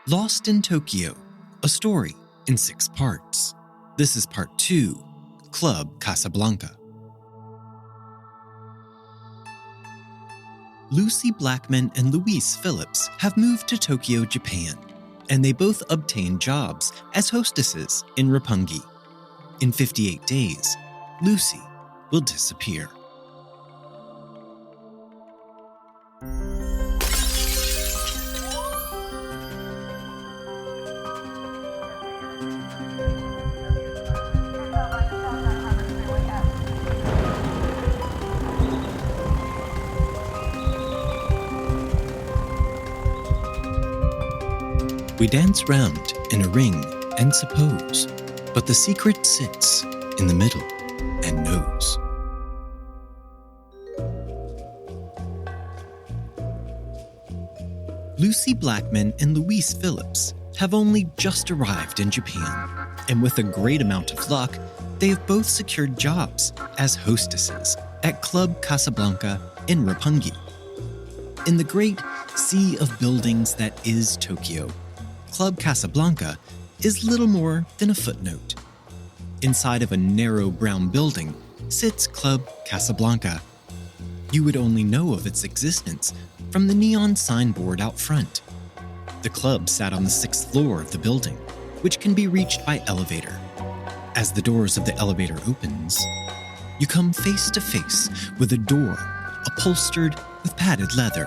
Lost in Tokyo, a story in 6 parts. This is part 2, Club Casablanca. Lucie Blackman and Louise Phillips have moved to Tokyo, Japan, and they both obtained jobs as hostesses in Roppongi. In 58 days, Lucie will disappear. We dance round in a ring and suppose, but the secret sits in the middle and knows. Lucie Blackman and Louise Phillips have only just arrived in Japan, and with a great amount of luck, they have both secured jobs as hostesses at Club Casablanca in Roppongi. In the great sea of buildings that is Tokyo, Club Casablanca is little more than a footnote. Inside of a narrow brown building sits Club Casablanca. You would only know of its existence from the neon signboard out front. The club sat on the 6th floor of the building, which can be reached by elevator. As the doors of the elevator opens, you come face to face with a door upholstered with padded leather.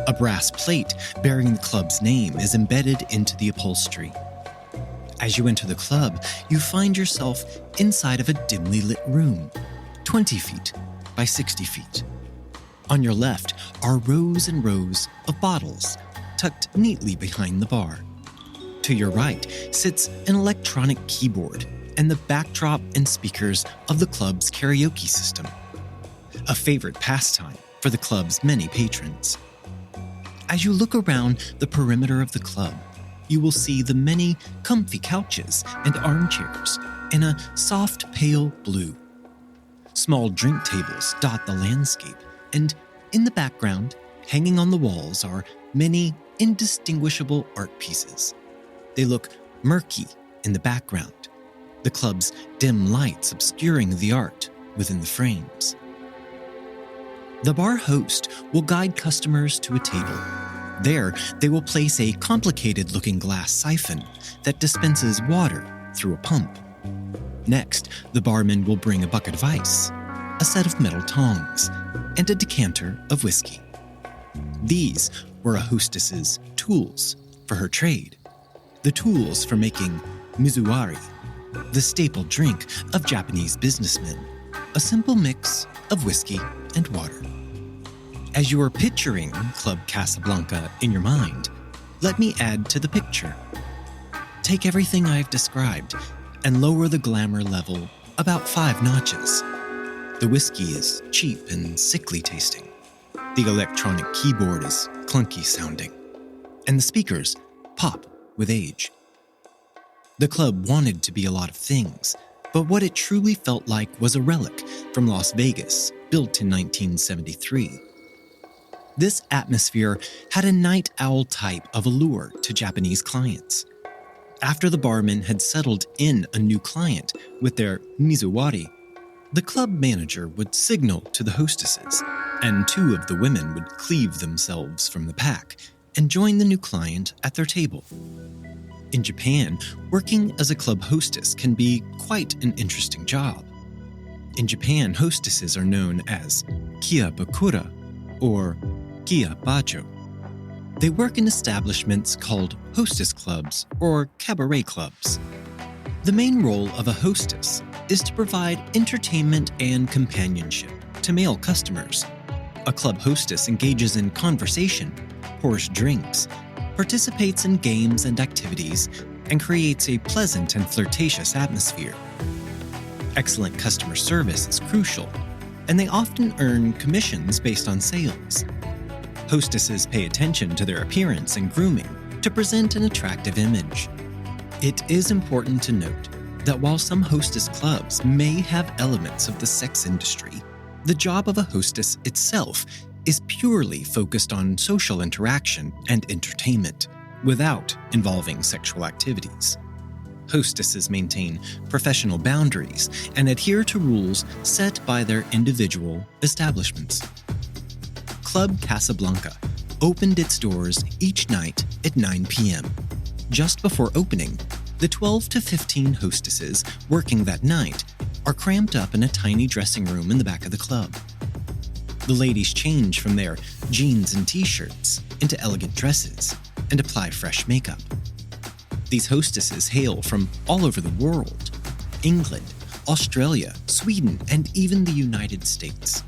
A brass plate bearing the club's name is embedded into the upholstery. As you enter the club, you find yourself inside of a dimly lit room, 20 feet by 60 feet. On your left are rows and rows of bottles tucked neatly behind the bar. To your right sits an electronic keyboard and the backdrop and speakers of the club's karaoke system, a favorite pastime for the club's many patrons. As you look around the perimeter of the club, you will see the many comfy couches and armchairs in a soft pale blue. Small drink tables dot the landscape, and in the background, hanging on the walls, are many indistinguishable art pieces. They look murky in the background, the club's dim lights obscuring the art within the frames. The bar host will guide customers to a table. There, they will place a complicated-looking glass siphon that dispenses water through a pump. Next, the barman will bring a bucket of ice, a set of metal tongs, and a decanter of whiskey. These were a hostess's tools for her trade, the tools for making mizuwari, the staple drink of Japanese businessmen, a simple mix of whiskey and water. As you are picturing Club Casablanca in your mind, let me add to the picture. Take everything I've described and lower the glamour level about 5 notches. The whiskey is cheap and sickly tasting. The electronic keyboard is clunky sounding. And the speakers pop with age. The club wanted to be a lot of things, but what it truly felt like was a relic from Las Vegas, built in 1973. This atmosphere had a night owl type of allure to Japanese clients. After the barman had settled in a new client with their mizuwari, the club manager would signal to the hostesses, and 2 of the women would cleave themselves from the pack and join the new client at their table. In Japan, working as a club hostess can be quite an interesting job. In Japan, hostesses are known as kia bakura or kia bacho. They work in establishments called hostess clubs or cabaret clubs. The main role of a hostess is to provide entertainment and companionship to male customers. A club hostess engages in conversation, pours drinks, participates in games and activities, and creates a pleasant and flirtatious atmosphere. Excellent customer service is crucial, and they often earn commissions based on sales. Hostesses pay attention to their appearance and grooming to present an attractive image. It is important to note that while some hostess clubs may have elements of the sex industry, the job of a hostess itself is purely focused on social interaction and entertainment, without involving sexual activities. Hostesses maintain professional boundaries and adhere to rules set by their individual establishments. Club Casablanca opened its doors each night at 9 p.m. Just before opening, the 12 to 15 hostesses working that night are cramped up in a tiny dressing room in the back of the club. The ladies change from their jeans and t-shirts into elegant dresses and apply fresh makeup. These hostesses hail from all over the world: England, Australia, Sweden, and even the United States.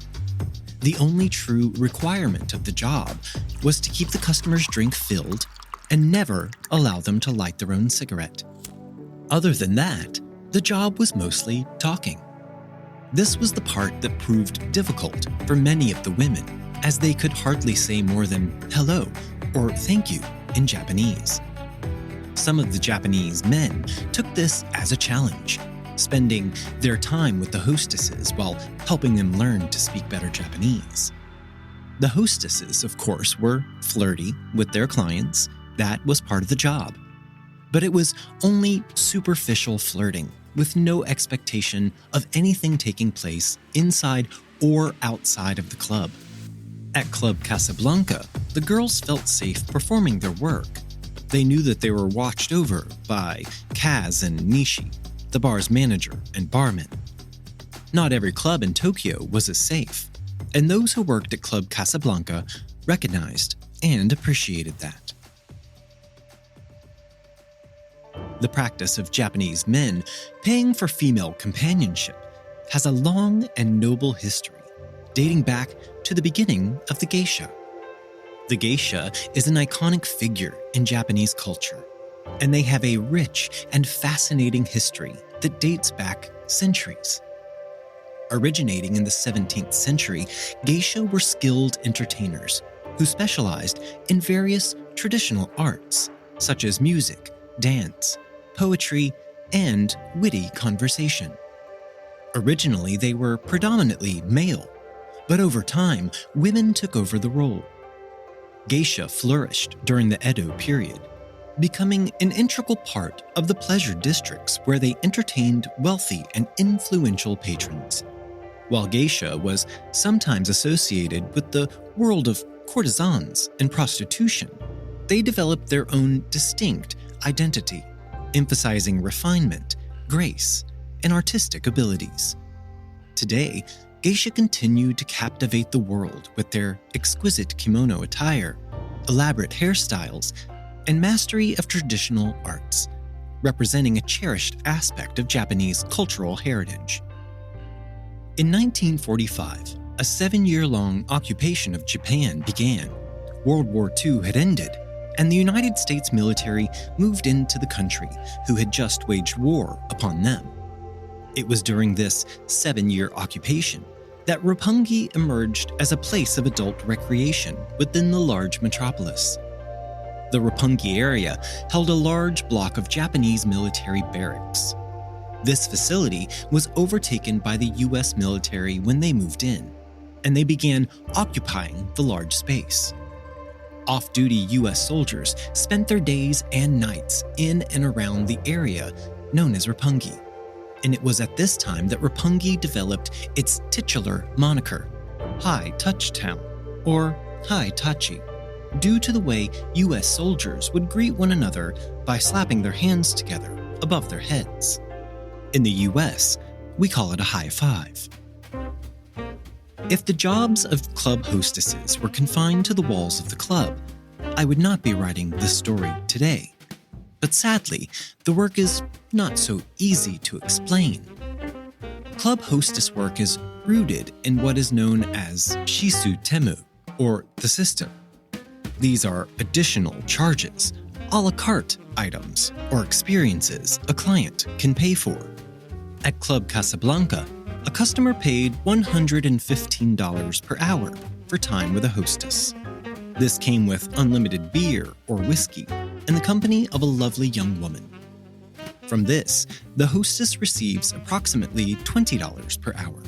The only true requirement of the job was to keep the customer's drink filled and never allow them to light their own cigarette. Other than that, the job was mostly talking. This was the part that proved difficult for many of the women, as they could hardly say more than hello or thank you in Japanese. Some of the Japanese men took this as a challenge, spending their time with the hostesses while helping them learn to speak better Japanese. The hostesses, of course, were flirty with their clients. That was part of the job. But it was only superficial flirting, with no expectation of anything taking place inside or outside of the club. At Club Casablanca, the girls felt safe performing their work. They knew that they were watched over by Kaz and Nishi, the bar's manager and barman. Not every club in Tokyo was as safe, and those who worked at Club Casablanca recognized and appreciated that. The practice of Japanese men paying for female companionship has a long and noble history, dating back to the beginning of the geisha. The geisha is an iconic figure in Japanese culture, and they have a rich and fascinating history that dates back centuries. Originating in the 17th century, geisha were skilled entertainers who specialized in various traditional arts, such as music, dance, poetry, and witty conversation. Originally, they were predominantly male, but over time, women took over the role. Geisha flourished during the Edo period, becoming an integral part of the pleasure districts where they entertained wealthy and influential patrons. While geisha was sometimes associated with the world of courtesans and prostitution, they developed their own distinct identity, emphasizing refinement, grace, and artistic abilities. Today, geisha continue to captivate the world with their exquisite kimono attire, elaborate hairstyles, and mastery of traditional arts, representing a cherished aspect of Japanese cultural heritage. In 1945, a 7-year-long occupation of Japan began. World War II had ended, and the United States military moved into the country, who had just waged war upon them. It was during this 7-year occupation that Roppongi emerged as a place of adult recreation within the large metropolis. The Roppongi area held a large block of Japanese military barracks. This facility was overtaken by the U.S. military when they moved in, and they began occupying the large space. Off-duty U.S. soldiers spent their days and nights in and around the area known as Roppongi, and it was at this time that Roppongi developed its titular moniker, High Touch Town, or High Tachi, due to the way U.S. soldiers would greet one another by slapping their hands together above their heads. In the U.S., we call it a high five. If the jobs of club hostesses were confined to the walls of the club, I would not be writing this story today. But sadly, the work is not so easy to explain. Club hostess work is rooted in what is known as shisu temu, or the system. These are additional charges, a la carte items, or experiences a client can pay for. At Club Casablanca, a customer paid $115 per hour for time with a hostess. This came with unlimited beer or whiskey and the company of a lovely young woman. From this, the hostess receives approximately $20 per hour.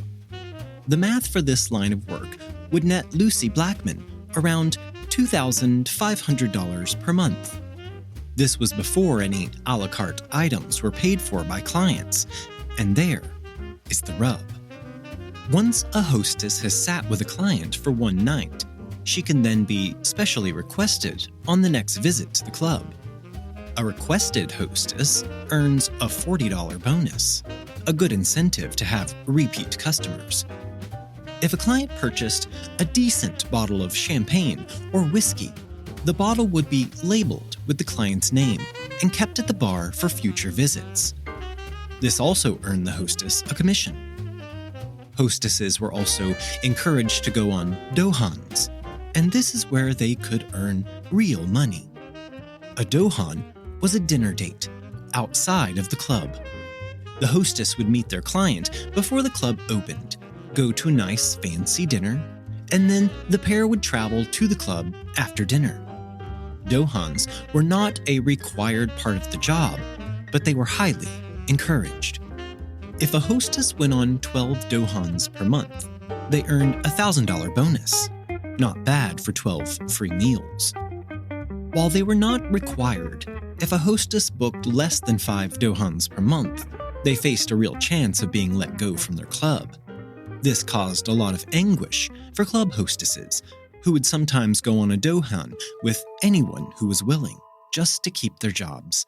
The math for this line of work would net Lucie Blackman around $2,500 per month. This was before any a la carte items were paid for by clients, and there is the rub. Once a hostess has sat with a client for one night, she can then be specially requested on the next visit to the club. A requested hostess earns a $40 bonus, a good incentive to have repeat customers. If a client purchased a decent bottle of champagne or whiskey, the bottle would be labeled with the client's name and kept at the bar for future visits. This also earned the hostess a commission. Hostesses were also encouraged to go on dohans, and this is where they could earn real money. A dohan was a dinner date outside of the club. The hostess would meet their client before the club opened, go to a nice fancy dinner, and then the pair would travel to the club after dinner. Dohans were not a required part of the job, but they were highly encouraged. If a hostess went on 12 dohans per month, they earned a $1,000 bonus. Not bad for 12 free meals. While they were not required, if a hostess booked less than 5 dohans per month, they faced a real chance of being let go from their club. This caused a lot of anguish for club hostesses, who would sometimes go on a dohan with anyone who was willing, just to keep their jobs.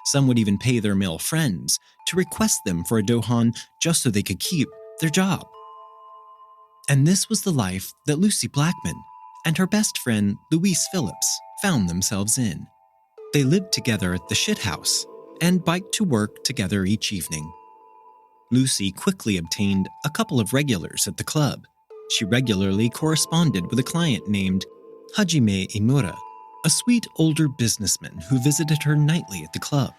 Some would even pay their male friends to request them for a dohan just so they could keep their job. And this was the life that Lucie Blackman and her best friend Louise Phillips found themselves in. They lived together at the shit house and biked to work together each evening. Lucie quickly obtained a couple of regulars at the club. She regularly corresponded with a client named Hajime Imura, a sweet older businessman who visited her nightly at the club.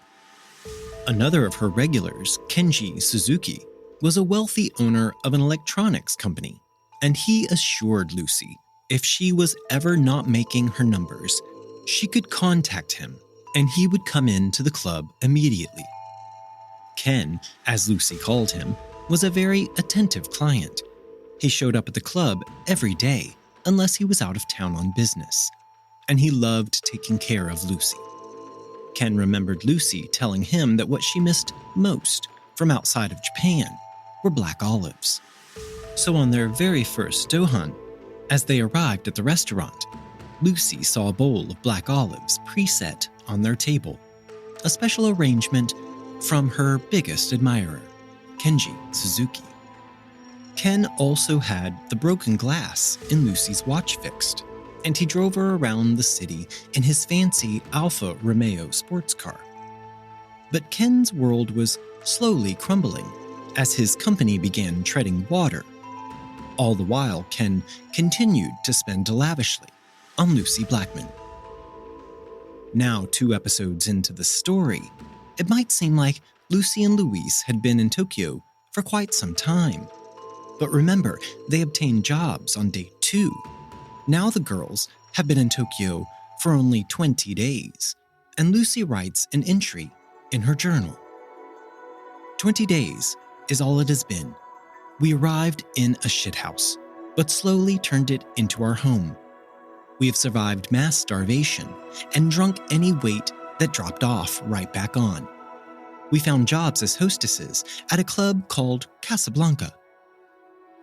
Another of her regulars, Kenji Suzuki, was a wealthy owner of an electronics company, and he assured Lucie if she was ever not making her numbers, she could contact him and he would come into the club immediately. Ken, as Lucie called him, was a very attentive client. He showed up at the club every day unless he was out of town on business, and he loved taking care of Lucie. Ken remembered Lucie telling him that what she missed most from outside of Japan were black olives. So on their very first dohan, as they arrived at the restaurant, Lucie saw a bowl of black olives preset on their table, a special arrangement from her biggest admirer, Kenji Suzuki. Ken also had the broken glass in Lucie's watch fixed, and he drove her around the city in his fancy Alfa Romeo sports car. But Ken's world was slowly crumbling as his company began treading water. All the while, Ken continued to spend lavishly on Lucie Blackman. Now, 2 episodes into the story, it might seem like Lucie and Louise had been in Tokyo for quite some time. But remember, they obtained jobs on day 2. Now the girls have been in Tokyo for only 20 days, and Lucie writes an entry in her journal. 20 days is all it has been. We arrived in a shithouse, but slowly turned it into our home. We have survived mass starvation and drunk any weight that dropped off right back on. We found jobs as hostesses at a club called Casablanca.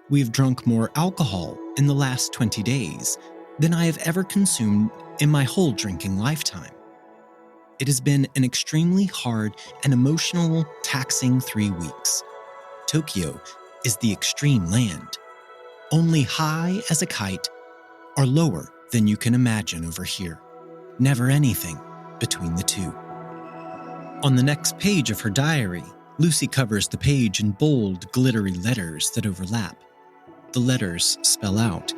We have drunk more alcohol in the last 20 days than I have ever consumed in my whole drinking lifetime. It has been an extremely hard and emotional, taxing 3 weeks. Tokyo is the extreme land, only high as a kite or lower than you can imagine over here. Never anything between the two. On the next page of her diary, Lucie covers the page in bold, glittery letters that overlap. The letters spell out,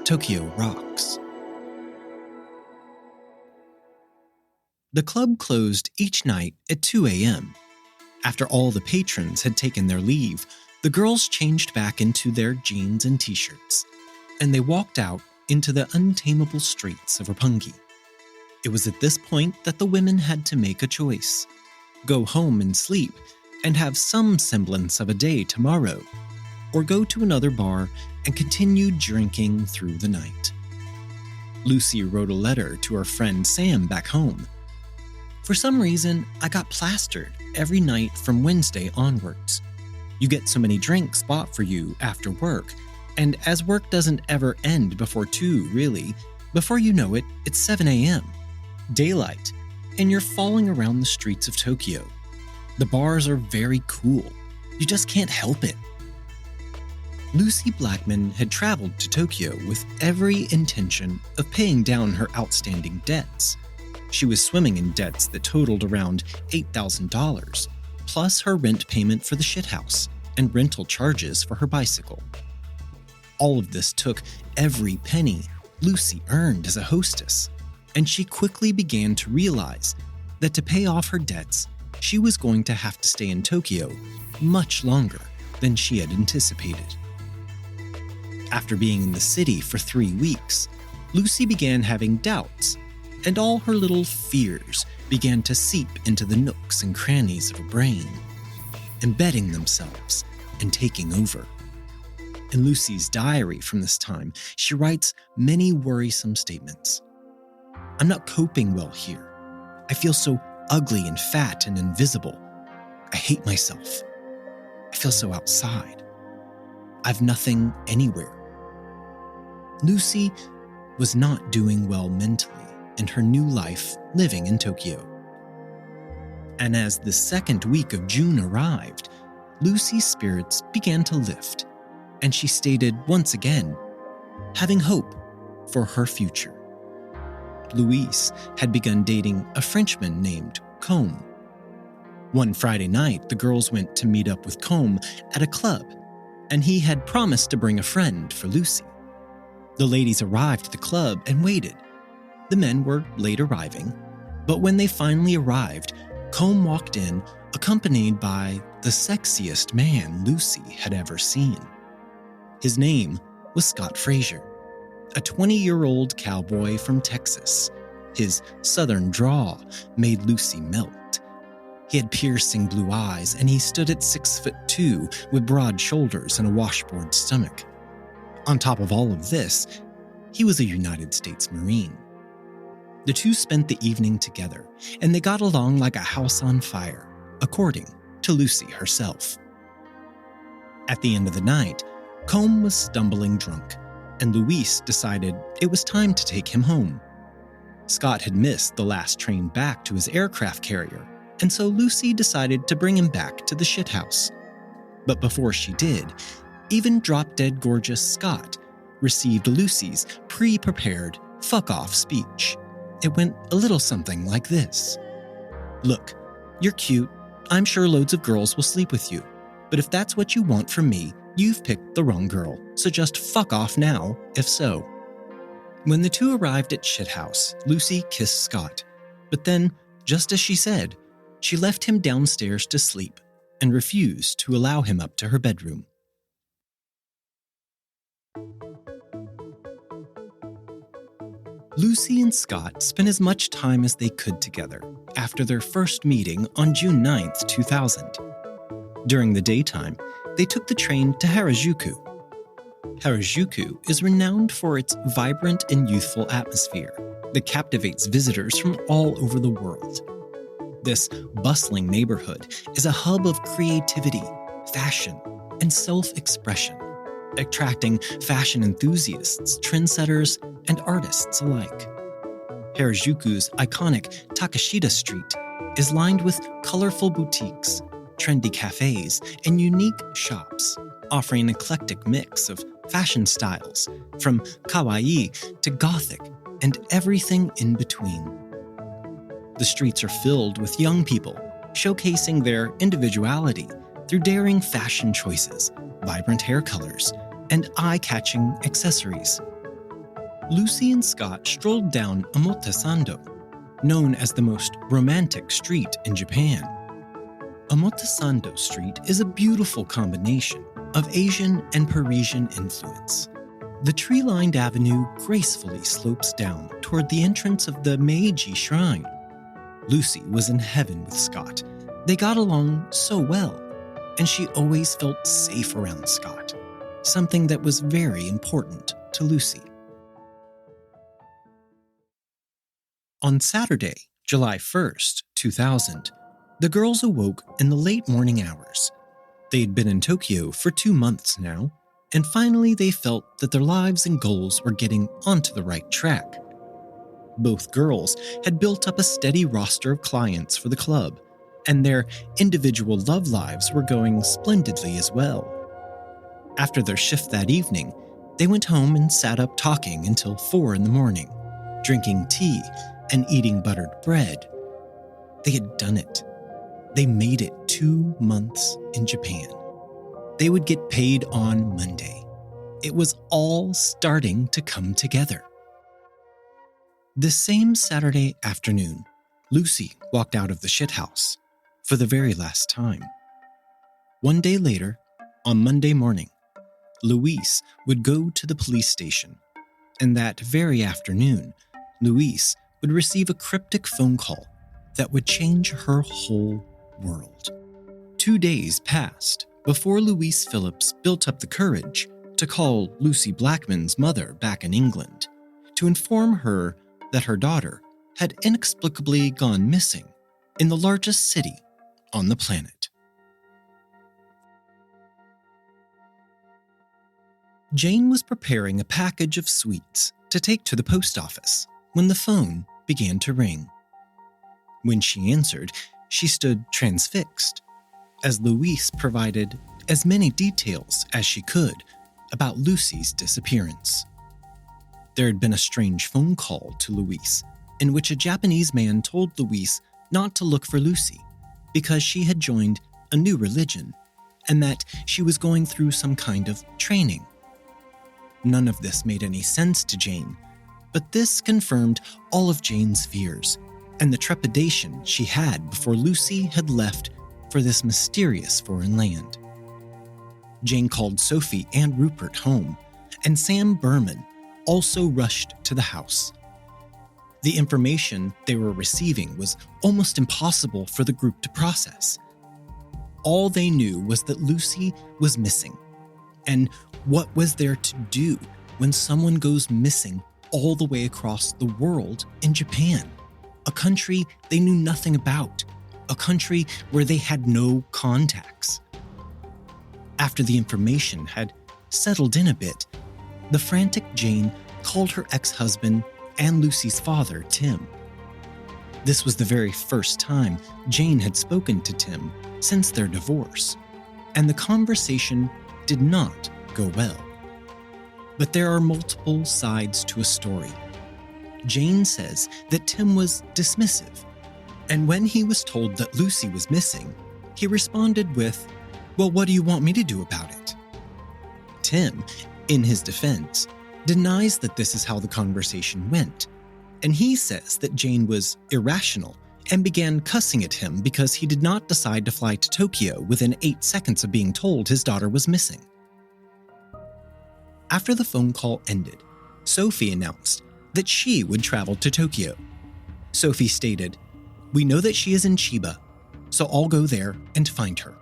Tokyo rocks. The club closed each night at 2 a.m. After all the patrons had taken their leave, the girls changed back into their jeans and t-shirts, and they walked out into the untamable streets of Roppongi. It was at this point that the women had to make a choice. Go home and sleep, and have some semblance of a day tomorrow, or go to another bar and continue drinking through the night. Lucie wrote a letter to her friend Sam back home. For some reason, I got plastered every night from Wednesday onwards. You get so many drinks bought for you after work, and as work doesn't ever end before 2, really, before you know it, it's 7 a.m., daylight, and you're falling around the streets of Tokyo. The bars are very cool. You just can't help it. Lucie Blackman had traveled to Tokyo with every intention of paying down her outstanding debts. She was swimming in debts that totaled around $8,000, plus her rent payment for the shithouse and rental charges for her bicycle. All of this took every penny Lucie earned as a hostess, and she quickly began to realize that to pay off her debts, she was going to have to stay in Tokyo much longer than she had anticipated. After being in the city for 3 weeks, Lucie began having doubts, and all her little fears began to seep into the nooks and crannies of her brain, embedding themselves and taking over. In Lucie's diary from this time, she writes many worrisome statements. "I'm not coping well here. I feel so ugly and fat and invisible. I hate myself. I feel so outside. I've nothing anywhere." Lucie was not doing well mentally in her new life living in Tokyo. And as the second week of June arrived, Lucie's spirits began to lift, and she stated once again, having hope for her future. Louise had begun dating a Frenchman named Combe. One Friday night, the girls went to meet up with Combe at a club, and he had promised to bring a friend for Lucie. The ladies arrived at the club and waited. The men were late arriving, but when they finally arrived, Combe walked in accompanied by the sexiest man Lucie had ever seen. His name was Scott Frazier, a 20-year-old cowboy from Texas. His southern drawl made Lucie melt. He had piercing blue eyes, and he stood at 6'2" with broad shoulders and a washboard stomach. On top of all of this, he was a United States Marine. The two spent the evening together, and they got along like a house on fire, according to Lucie herself. At the end of the night, Combe was stumbling drunk, and Louise decided it was time to take him home. Scott had missed the last train back to his aircraft carrier, and so Lucie decided to bring him back to the shithouse. But before she did, even drop-dead gorgeous Scott received Lucie's pre-prepared fuck-off speech. It went a little something like this. "Look, you're cute. I'm sure loads of girls will sleep with you. But if that's what you want from me, you've picked the wrong girl. So just fuck off now, if so." When the two arrived at Shithouse, Lucie kissed Scott. But then, just as she said, she left him downstairs to sleep and refused to allow him up to her bedroom. Lucie and Scott spent as much time as they could together after their first meeting on June 9th, 2000. During the daytime, they took the train to Harajuku. Harajuku is renowned for its vibrant and youthful atmosphere that captivates visitors from all over the world. This bustling neighborhood is a hub of creativity, fashion, and self-expression, attracting fashion enthusiasts, trendsetters, and artists alike. Harajuku's iconic Takashita Street is lined with colorful boutiques, trendy cafes, and unique shops, offering an eclectic mix of fashion styles, from kawaii to gothic, and everything in between. The streets are filled with young people, showcasing their individuality through daring fashion choices, vibrant hair colors, and eye-catching accessories. Lucie and Scott strolled down Omotesando, known as the most romantic street in Japan. Omotesando Street is a beautiful combination of Asian and Parisian influence. The tree-lined avenue gracefully slopes down toward the entrance of the Meiji Shrine. Lucie was in heaven with Scott. They got along so well, and she always felt safe around Scott, something that was very important to Lucie. On Saturday, July 1st, 2000, the girls awoke in the late morning hours. They had been in Tokyo for 2 months now, and finally they felt that their lives and goals were getting onto the right track. Both girls had built up a steady roster of clients for the club, and their individual love lives were going splendidly as well. After their shift that evening, they went home and sat up talking until 4 in the morning, drinking tea and eating buttered bread. They had done it. They made it 2 months in Japan. They would get paid on Monday. It was all starting to come together. The same Saturday afternoon, Lucie walked out of the shithouse for the very last time. 1 day later, on Monday morning, Louise would go to the police station, and that very afternoon, Louise would receive a cryptic phone call that would change her whole world. 2 days passed before Louise Phillips built up the courage to call Lucie Blackman's mother back in England to inform her that her daughter had inexplicably gone missing in the largest city on the planet. Jane was preparing a package of sweets to take to the post office when the phone began to ring. When she answered, she stood transfixed, as Louise provided as many details as she could about Lucie's disappearance. There had been a strange phone call to Louise, in which a Japanese man told Louise not to look for Lucie because she had joined a new religion and that she was going through some kind of training. None of this made any sense to Jane, but this confirmed all of Jane's fears and the trepidation she had before Lucie had left for this mysterious foreign land. Jane called Sophie and Rupert home, and Sam Berman also rushed to the house. The information they were receiving was almost impossible for the group to process. All they knew was that Lucie was missing, and what was there to do when someone goes missing all the way across the world in Japan, a country they knew nothing about, a country where they had no contacts. After the information had settled in a bit, the frantic Jane called her ex-husband and Lucie's father, Tim. This was the very first time Jane had spoken to Tim since their divorce, and the conversation did not go well. But there are multiple sides to a story. Jane says that Tim was dismissive, and when he was told that Lucie was missing, he responded with, "Well, what do you want me to do about it?" Tim, in his defense, denies that this is how the conversation went, and he says that Jane was irrational and began cussing at him because he did not decide to fly to Tokyo within 8 seconds of being told his daughter was missing. After the phone call ended, Sophie announced that she would travel to Tokyo. Sophie stated, "We know that she is in Chiba, so I'll go there and find her.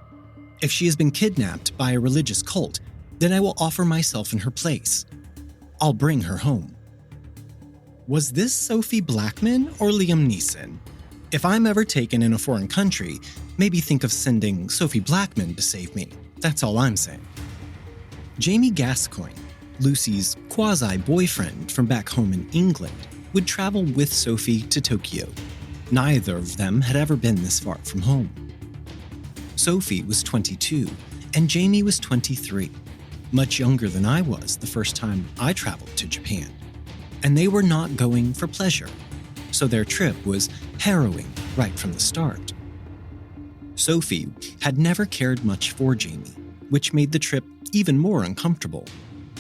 If she has been kidnapped by a religious cult, then I will offer myself in her place. I'll bring her home." Was this Sophie Blackman or Liam Neeson? If I'm ever taken in a foreign country, maybe think of sending Sophie Blackman to save me. That's all I'm saying. Jamie Gascoigne, Lucie's quasi-boyfriend from back home in England, would travel with Sophie to Tokyo. Neither of them had ever been this far from home. Sophie was 22 and Jamie was 23, much younger than I was the first time I traveled to Japan. And they were not going for pleasure, so their trip was harrowing right from the start. Sophie had never cared much for Jamie, which made the trip even more uncomfortable.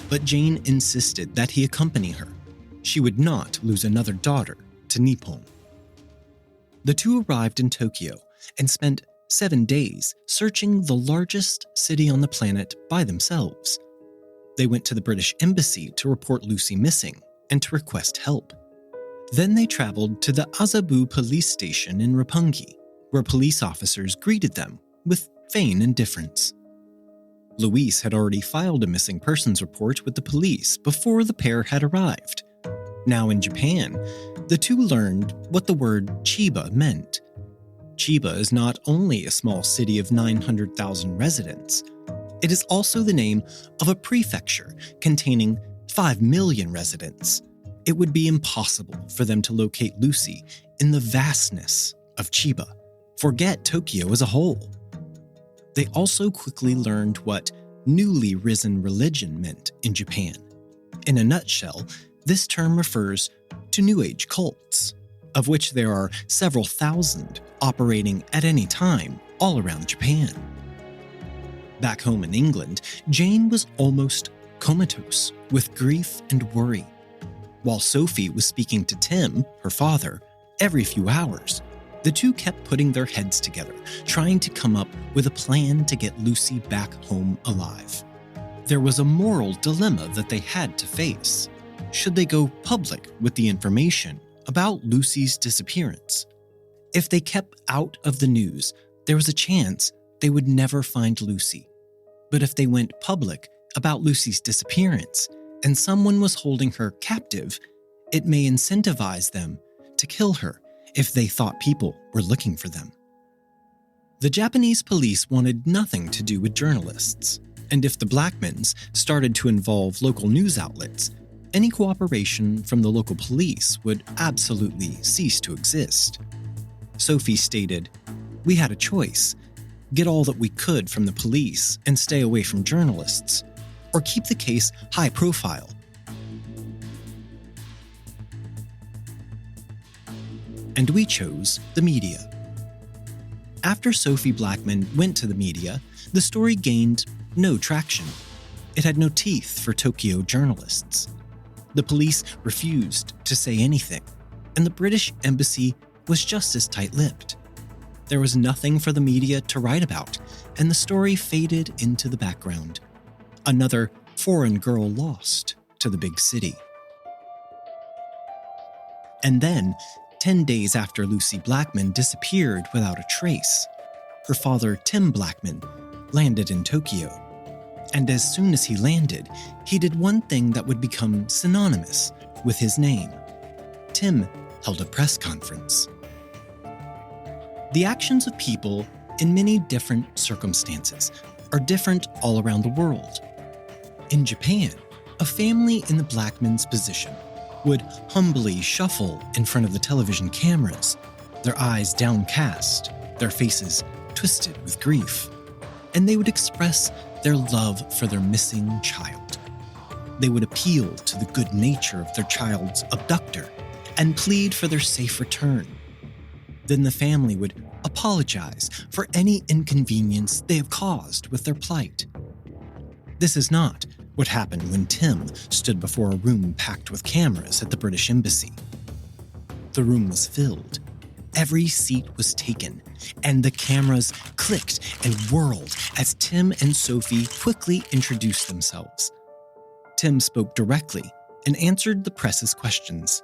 But Jane insisted that he accompany her. She would not lose another daughter to Nippon. The two arrived in Tokyo and spent 7 days searching the largest city on the planet by themselves. They went to the British Embassy to report Lucie missing and to request help. Then they traveled to the Azabu police station in Roppongi, where police officers greeted them with feigned indifference. Louise had already filed a missing persons report with the police before the pair had arrived. Now in Japan, The two learned what the word Chiba meant. Chiba is not only a small city of 900,000 residents, it is also the name of a prefecture containing 5 million residents. It would be impossible for them to locate Lucie in the vastness of Chiba. Forget Tokyo as a whole. They also quickly learned what newly risen religion meant in Japan. In a nutshell, this term refers to New Age cults, of which there are several thousand operating at any time all around Japan. Back home in England, Jane was almost comatose with grief and worry, while Sophie was speaking to Tim, her father, every few hours. The two kept putting their heads together, trying to come up with a plan to get Lucie back home alive. There was a moral dilemma that they had to face. Should they go public with the information about Lucie's disappearance? If they kept out of the news, there was a chance they would never find Lucie. But if they went public about Lucie's disappearance and someone was holding her captive, it may incentivize them to kill her if they thought people were looking for them. The Japanese police wanted nothing to do with journalists, and if the Blackmans started to involve local news outlets, any cooperation from the local police would absolutely cease to exist. Sophie stated, "We had a choice. Get all that we could from the police and stay away from journalists, or keep the case high profile." And we chose the media. After Sophie Blackman went to the media, the story gained no traction. It had no teeth for Tokyo journalists. The police refused to say anything, and the British embassy was just as tight-lipped. There was nothing for the media to write about, and the story faded into the background. Another foreign girl lost to the big city. And then, 10 days after Lucie Blackman disappeared without a trace, her father, Tim Blackman, landed in Tokyo. And as soon as he landed, he did one thing that would become synonymous with his name. Tim held a press conference. The actions of people in many different circumstances are different all around the world. In Japan, a family in the Blackman's position would humbly shuffle in front of the television cameras, their eyes downcast, their faces twisted with grief, and they would express their love for their missing child. They would appeal to the good nature of their child's abductor and plead for their safe return. Then the family would apologize for any inconvenience they have caused with their plight. This is not what happened when Tim stood before a room packed with cameras at the British Embassy. The room was filled. Every seat was taken, and the cameras clicked and whirled as Tim and Sophie quickly introduced themselves. Tim spoke directly and answered the press's questions.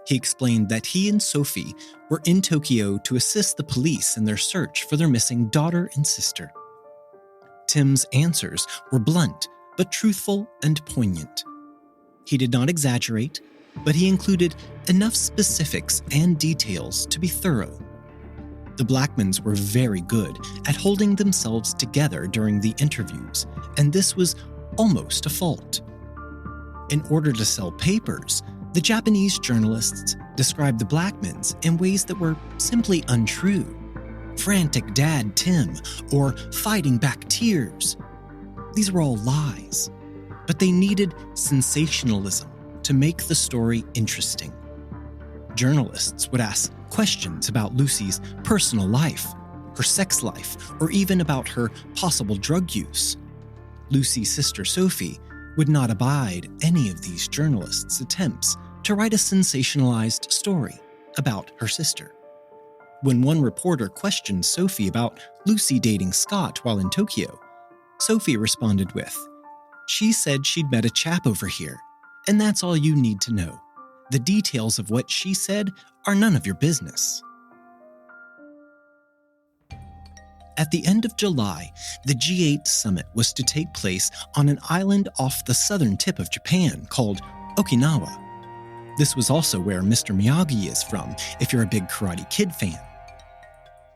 He explained that he and Sophie were in Tokyo to assist the police in their search for their missing daughter and sister. Tim's answers were blunt, but truthful and poignant. He did not exaggerate, but he included enough specifics and details to be thorough. The Blackmans were very good at holding themselves together during the interviews, and this was almost a fault. In order to sell papers, the Japanese journalists described the Blackmans in ways that were simply untrue. Frantic Dad Tim, or fighting back tears. These were all lies, but they needed sensationalism to make the story interesting. Journalists would ask questions about Lucie's personal life, her sex life, or even about her possible drug use. Lucie's sister Sophie would not abide any of these journalists' attempts to write a sensationalized story about her sister. When one reporter questioned Sophie about Lucie dating Scott while in Tokyo, Sophie responded with, "She said she'd met a chap over here, and that's all you need to know. The details of what she said are none of your business." At the end of July, the G8 summit was to take place on an island off the southern tip of Japan called Okinawa. This was also where Mr. Miyagi is from, if you're a big Karate Kid fan.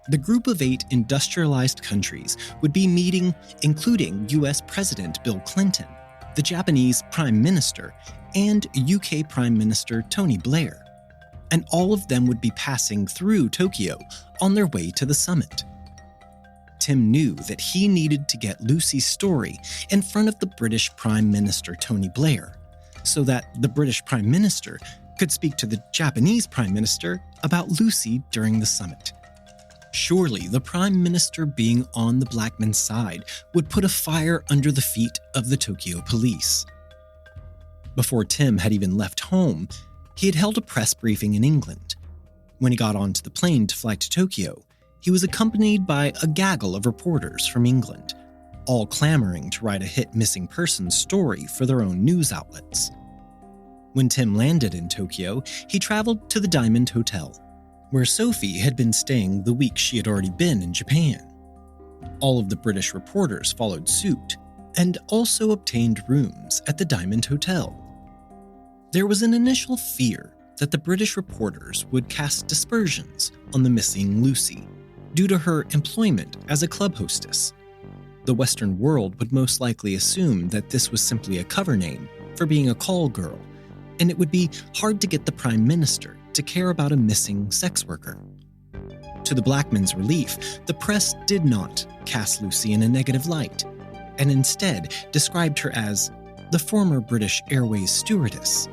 The group of 8 industrialized countries would be meeting, including US President Bill Clinton, the Japanese Prime Minister, and UK Prime Minister Tony Blair. And all of them would be passing through Tokyo on their way to the summit. Tim knew that he needed to get Lucie's story in front of the British Prime Minister Tony Blair, so that the British Prime Minister could speak to the Japanese Prime Minister about Lucie during the summit. Surely the Prime Minister being on the Blackman side would put a fire under the feet of the Tokyo police. Before Tim had even left home, he had held a press briefing in England. When he got onto the plane to fly to Tokyo, he was accompanied by a gaggle of reporters from England, all clamoring to write a hit missing persons story for their own news outlets. When Tim landed in Tokyo, he traveled to the Diamond Hotel, where Sophie had been staying the week she had already been in Japan. All of the British reporters followed suit, and also obtained rooms at the Diamond Hotel. There was an initial fear that the British reporters would cast dispersions on the missing Lucie, due to her employment as a club hostess. The Western world would most likely assume that this was simply a cover name for being a call girl, and it would be hard to get the Prime Minister to care about a missing sex worker. To the Blackmans' relief, the press did not cast Lucie in a negative light, and instead described her as the former British Airways stewardess,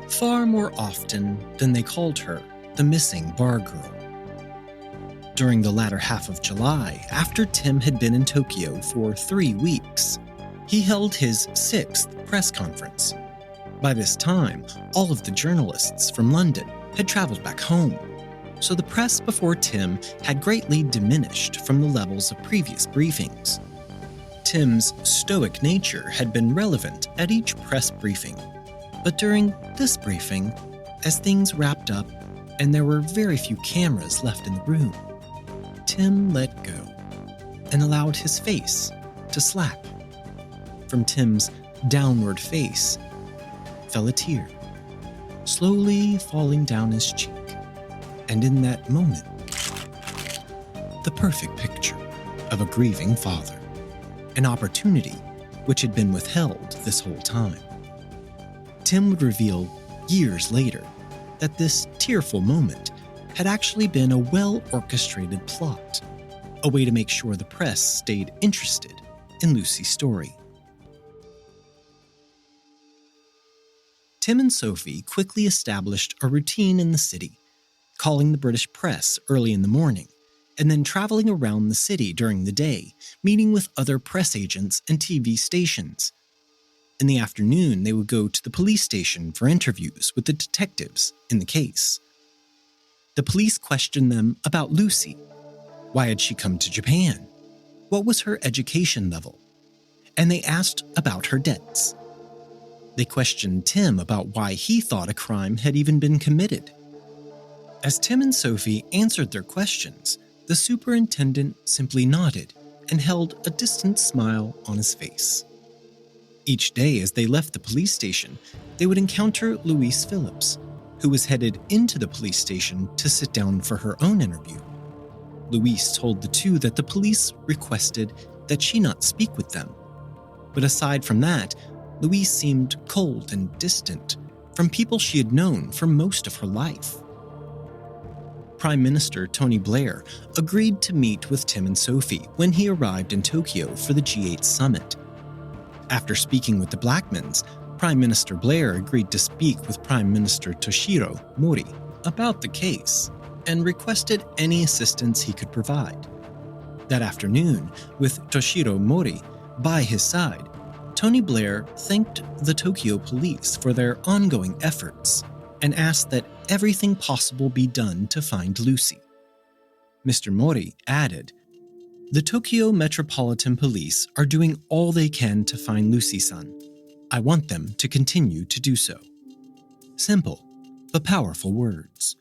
far more often than they called her the missing bar girl. During the latter half of July, after Tim had been in Tokyo for 3 weeks, he held his 6th press conference. By this time, all of the journalists from London had traveled back home, so the press before Tim had greatly diminished from the levels of previous briefings. Tim's stoic nature had been relevant at each press briefing, but during this briefing, as things wrapped up and there were very few cameras left in the room, Tim let go and allowed his face to slack. From Tim's downward face fell a tear, slowly falling down his cheek, and in that moment, the perfect picture of a grieving father, an opportunity which had been withheld this whole time. Tim would reveal years later that this tearful moment had actually been a well-orchestrated plot, a way to make sure the press stayed interested in Lucie's story. Tim and Sophie quickly established a routine in the city, calling the British press early in the morning, and then traveling around the city during the day, meeting with other press agents and TV stations. In the afternoon, they would go to the police station for interviews with the detectives in the case. The police questioned them about Lucie. Why had she come to Japan? What was her education level? And they asked about her debts. They questioned Tim about why he thought a crime had even been committed. As Tim and Sophie answered their questions, the superintendent simply nodded and held a distant smile on his face. Each day as they left the police station, they would encounter Louise Phillips, who was headed into the police station to sit down for her own interview. Louise told the two that the police requested that she not speak with them. But aside from that, Louise seemed cold and distant from people she had known for most of her life. Prime Minister Tony Blair agreed to meet with Tim and Sophie when he arrived in Tokyo for the G8 summit. After speaking with the Blackmans, Prime Minister Blair agreed to speak with Prime Minister Toshiro Mori about the case and requested any assistance he could provide. That afternoon, with Toshiro Mori by his side, Tony Blair thanked the Tokyo police for their ongoing efforts and asked that everything possible be done to find Lucie. Mr. Mori added, "The Tokyo Metropolitan Police are doing all they can to find Lucie-san. I want them to continue to do so." Simple, but powerful words.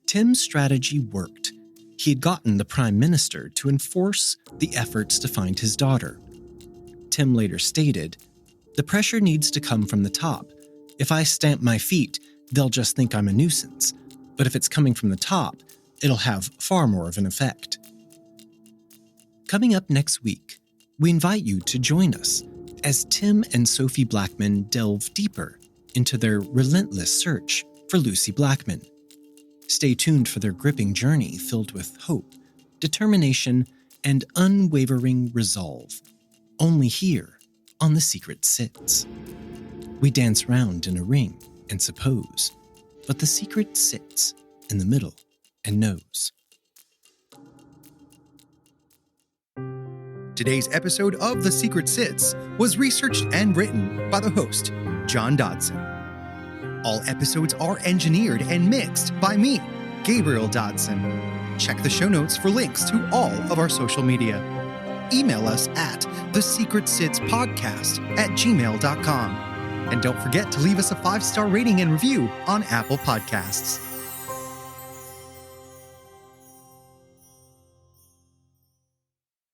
Tim's strategy worked. He had gotten the Prime Minister to enforce the efforts to find his daughter. Tim later stated, "The pressure needs to come from the top. If I stamp my feet, they'll just think I'm a nuisance. But if it's coming from the top, it'll have far more of an effect. Coming up next week, we invite you to join us as Tim and Sophie Blackman delve deeper into their relentless search for Lucie Blackman. Stay tuned for their gripping journey filled with hope, determination, and unwavering resolve. Only here on The Secret Sits. We dance round in a ring and suppose, but the secret sits in the middle and knows. Today's episode of The Secret Sits was researched and written by the host, John Dodson. All episodes are engineered and mixed by me, Gabriel Dodson. Check the show notes for links to all of our social media. Email us at TheSecretSitsPodcast@gmail.com. And don't forget to leave us a 5-star rating and review on Apple Podcasts.